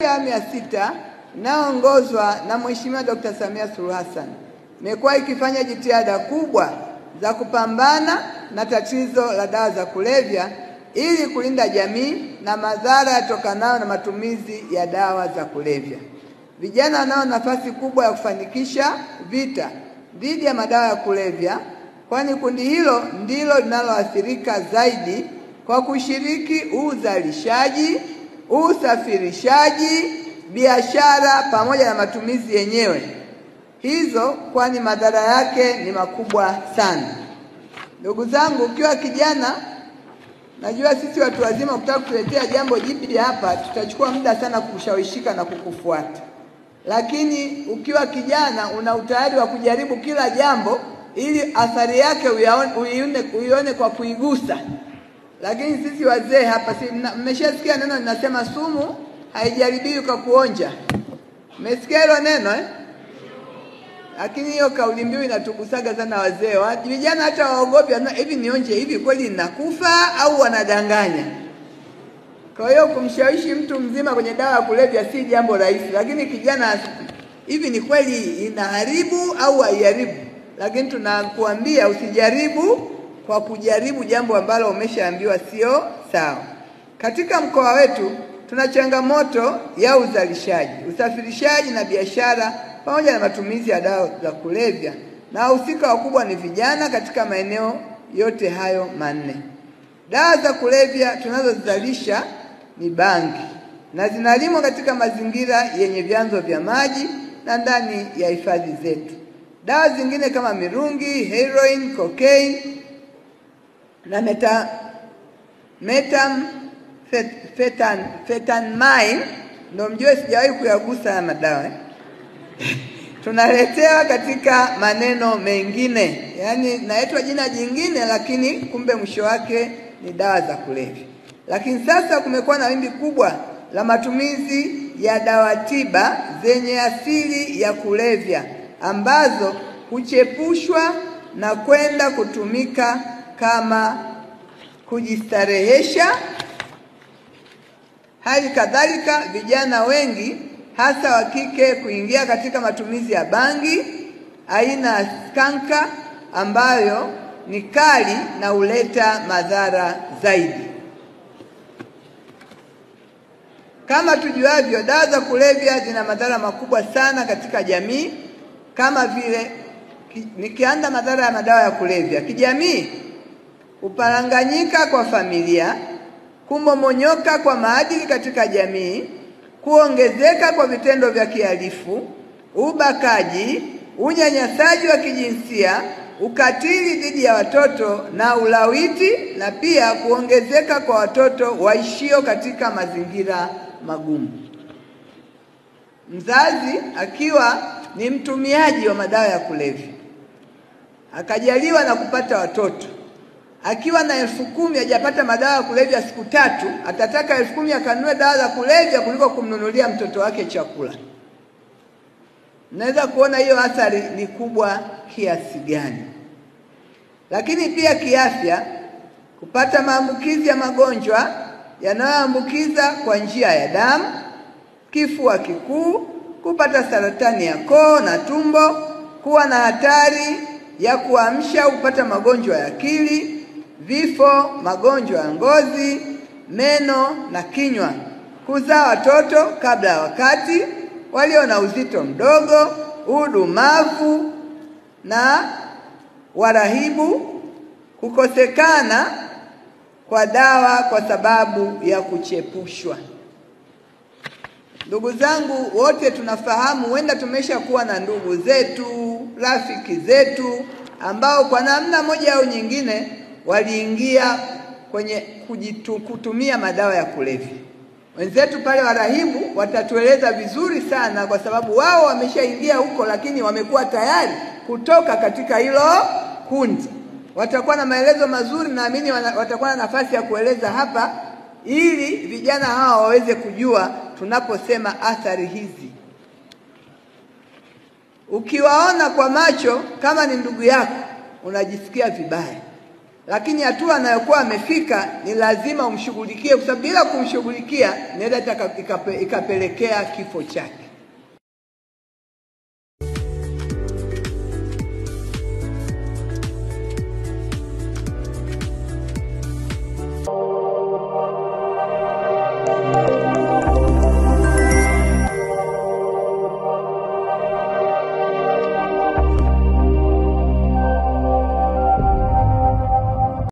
Awamu ya 6 inayoongozwa na Mheshimiwa Dr. Samia Suluhu Hassan imekuwa ikifanya jitihada kubwa za kupambana na tatizo la dawa za kulevya ili kulinda jamii na madhara yatokanayo na matumizi ya dawa za kulevya. Vijana wanao nafasi kubwa ya kufanikisha vita dhidi ya madawa ya kulevya, kwani kundi hilo ndilo linaloathirika zaidi kwa kushiriki uzalishaji, usafirishaji, biashara pamoja na matumizi yenyewe hizo, kwani madhara yake ni makubwa sana. Ndugu zangu, ukiwa kijana, najua sisi watu wazima kutaka kuletea jambo jipya hapa tutachukua muda sana kukushawishika na kukufuata. Lakini ukiwa kijana una utayari wa kujaribu kila jambo ili athari yake uione kwa kuigusa. Lakini sisi wazee hapa, mmeshasikia neno linasema sumu haijaribiwi kwa kuonja. Mmesikia hilo neno eh? Lakini hiyo kauli mbiu inatukusaga sana wazee. Vijana hata waogopi, hivi nionje hivi kweli ninakufa au wanadanganya? Kwa hiyo kumshawishi mtu mzima kwenye dawa ya kulevya si jambo rahisi, lakini kijana, hivi ni kweli inaharibu au haiharibu? Lakini tunakuambia usijaribu kwa kujaribu jambo ambalo umeshaambiwa sio sawa. Katika mkoa wetu tuna changamoto ya uzalishaji, usafirishaji na biashara pamoja na matumizi ya dawa za kulevya, na wahusika wakubwa ni vijana katika maeneo yote hayo manne. Dawa za kulevya tunazozalisha ni bangi na zinalimwa katika mazingira yenye vyanzo vya maji na ndani ya hifadhi zetu. Dawa zingine kama mirungi, heroin, cocaine na methamphetamine, ndio mjue sijawahi kuyagusa haya madawa tunaletewa katika maneno mengine, yani naitwa jina jingine, lakini kumbe mwisho wake ni dawa za kulevya. Lakini sasa kumekuwa na wimbi kubwa la matumizi ya dawa tiba zenye asili ya kulevya ambazo huchepushwa na kwenda kutumika kama kujistarehesha. Hali kadhalika vijana wengi hasa wa kike kuingia katika matumizi ya bangi aina ya skanka ambayo ni kali na huleta madhara zaidi. Kama tujuavyo, dawa za kulevya zina madhara makubwa sana katika jamii, kama vile nikianza madhara ya madawa ya kulevya kijamii: uparanganyika kwa familia, kumomonyoka kwa maadili katika jamii, kuongezeka kwa vitendo vya kihalifu, ubakaji, unyanyasaji wa kijinsia, ukatili dhidi ya watoto na ulawiti, na pia kuongezeka kwa watoto waishio katika mazingira magumu. Mzazi akiwa ni mtumiaji wa madawa ya kulevya akajaliwa na kupata watoto, akiwa na 10,000 hajapata madawa ya kulevya siku 3, atataka 10,000 akanunue dawa za kulevya kuliko kumnunulia mtoto wake chakula. Naweza kuona hiyo athari ni kubwa kiasi gani. Lakini pia kiafya, kupata maambukizi ya magonjwa yanayoambukiza kwa njia ya damu, kifua kikuu, kupata saratani ya koo na tumbo, kuwa na hatari ya kuamsha kupata magonjwa ya akili, vifo, magonjwa ya ngozi, meno na kinywa, kuzaa watoto kabla ya wakati, walio na uzito mdogo, udumavu na warahibu, kukosekana kwa dawa kwa sababu ya kuchepushwa. Ndugu zangu, wote tunafahamu, huenda tumeshakuwa na ndugu zetu, rafiki zetu ambao kwa namna moja au nyingine waliingia kwenye kutumia madawa ya kulevya. Wenzetu pale warahibu watatueleza vizuri sana, kwa sababu wao wameshaingia huko, lakini wamekuwa tayari kutoka katika hilo kundi. Watakuwa na maelezo mazuri, naamini watakuwa na nafasi ya kueleza hapa, ili vijana hawa waweze kujua tunaposema athari hizi. Ukiwaona kwa macho kama ni ndugu yako unajisikia vibaya, lakini hatua anayokuwa amefika ni lazima umshughulikie, kwa sababu bila kumshughulikia inaweza ikapelekea kifo chake.